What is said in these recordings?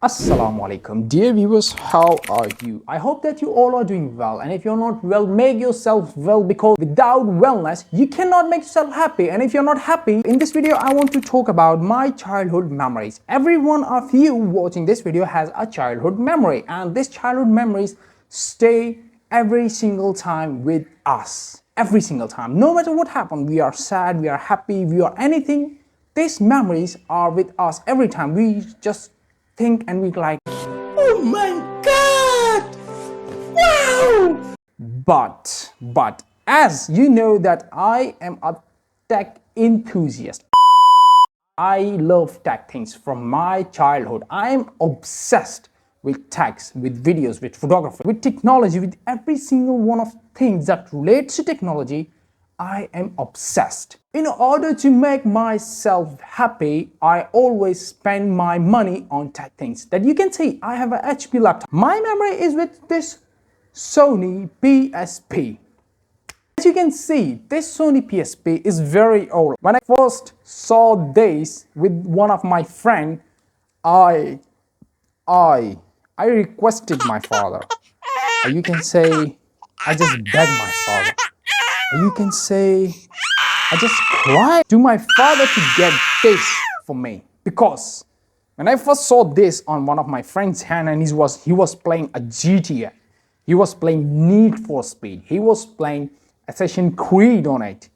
Assalamu alaikum, dear viewers, how are you? I hope that you all are doing well, and if you're not well, make yourself well, because without wellness you cannot make yourself happy. And if you're not happy, in this video I want to talk about my childhood memories. Every one of you watching this video has a childhood memory, and these childhood memories stay every single time with us. Every single time, no matter what happened, we are sad, we are happy, we are anything, these memories are with us every time. We just think and we like, oh my god, wow. But as you know that I am a tech enthusiast, I love tech things from my childhood. I am obsessed with techs, with videos, with photography, with technology, with every single one of things that relates to technology. I am obsessed. In order to make myself happy, I always spend my money on tech things. That you can see, I have an HP laptop. My memory is with this Sony PSP. As you can see, this Sony PSP is very old. When I first saw this with one of my friends, I requested my father. Or you can say, I just begged my father. Or you can say, I just cried to my father to get this for me. Because when I first saw this on one of my friend's hand, and he was playing a GTA, he was playing Need for Speed, he was playing Assassin's Creed on it.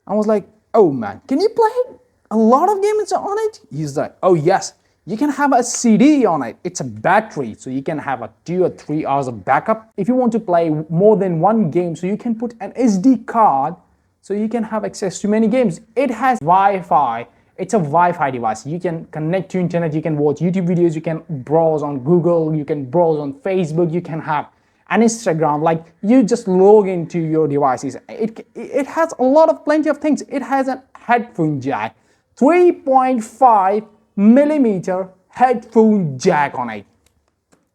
I was like, oh man, can you play a lot of games on it? He's like, oh yes, you can have a CD on it. It's a battery, so you can have a 2 or 3 hours of backup. If you want to play more than one game, so you can put an SD card, so you can have access to many games. It has Wi-Fi. It's a Wi-Fi device. You can connect to internet, you can watch YouTube videos, you can browse on Google, you can browse on Facebook, you can have an Instagram. Like, you just log into your devices. It has a lot of plenty of things. It has a headphone jack, 3.5 millimeter headphone jack on it.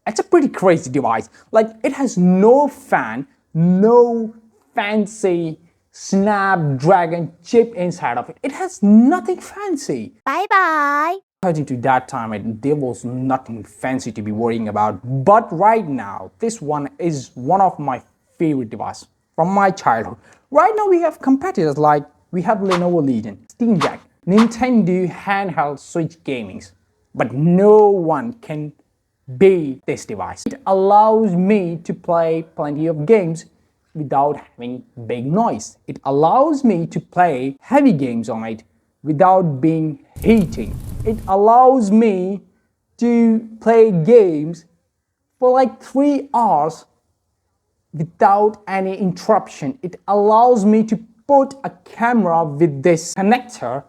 It's a pretty crazy device. Like, it has no fan, no fancy Snapdragon chip inside of it. It has nothing fancy. Bye bye. According to that time, there was nothing fancy to be worrying about. But right now, this one is one of my favorite devices from my childhood. Right now, we have competitors like we have Lenovo Legion, Steam Deck, Nintendo handheld Switch gamings. But no one can beat this device. It allows me to play plenty of games without having big noise. It allows me to play heavy games on it without being heating. It allows me to play games for like 3 hours without any interruption. It allows me to put a camera with this connector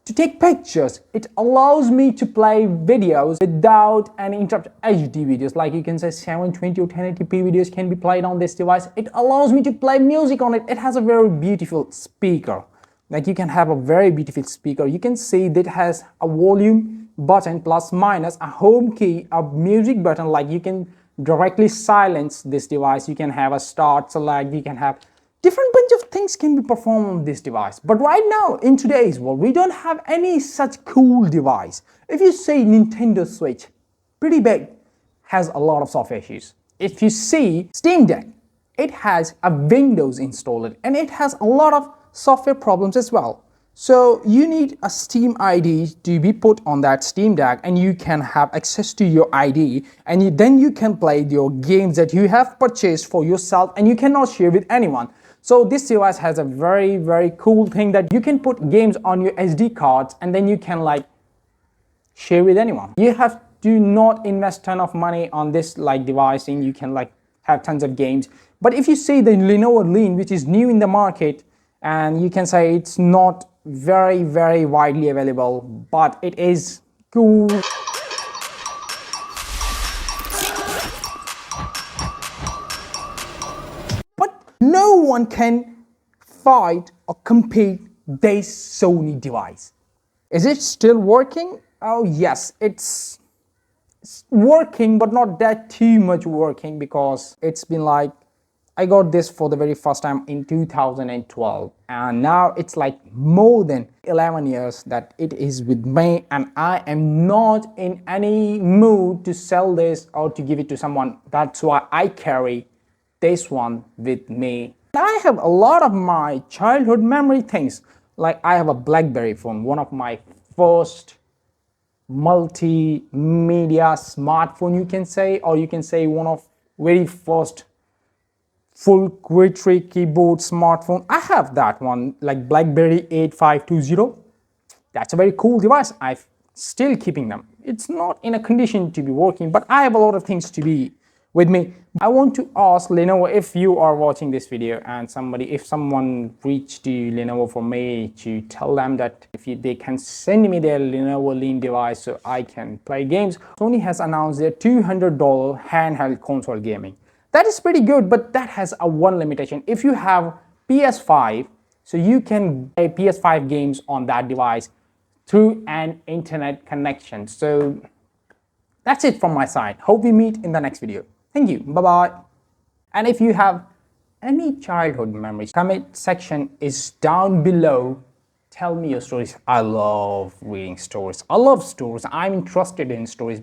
to take pictures. It allows me to play videos without any interruption. HD videos, like you can say 720 or 1080p videos can be played on this device. It allows me to play music on it. It has a very beautiful speaker. Like, you can have a very beautiful speaker. You can see that it has a volume button plus minus, a home key, a music button. Like, you can directly silence this device. You can have a start, select, you can have different bunch of things can be performed on this device. But right now, in today's world, we don't have any such cool device. If you say Nintendo Switch, pretty big, has a lot of software issues. If you see Steam Deck, it has a Windows installed and it has a lot of software problems as well. So you need a Steam ID to be put on that Steam Deck, and you can have access to your ID, and then you can play your games that you have purchased for yourself and you cannot share with anyone. So this device has a very cool thing that you can put games on your SD cards and then you can like share with anyone. You have to not invest ton of money on this like device, and you can like have tons of games. But if you see the Lenovo Legion, which is new in the market, and you can say it's not very widely available, but it is cool. No one can fight or compete this Sony device. Is it still working? Oh yes, it's working, but not that too much working, because it's been like I got this for the very first time in 2012, and now it's like more than 11 years that it is with me, and I am not in any mood to sell this or to give it to someone. That's why I carry this one with me. I have a lot of my childhood memory things. Like I have a BlackBerry phone, one of my first multimedia smartphone, you can say, or you can say one of very first full quadri keyboard smartphone. I have that one, like BlackBerry 8520. That's a very cool device. I'm still keeping them. It's not in a condition to be working, but I have a lot of things to be with me. I want to ask Lenovo, if you are watching this video and if someone reached to Lenovo for me, to tell them that they can send me their Lenovo Lean device so I can play games. Sony has announced their $200 handheld console gaming. That is pretty good, but that has a one limitation. If you have PS5, so you can play PS5 games on that device through an internet connection. So that's it from my side. Hope we meet in the next video. Thank you. Bye-bye. And if you have any childhood memories, comment section is down below. Tell me your stories. I love reading stories. I love stories. I'm interested in stories.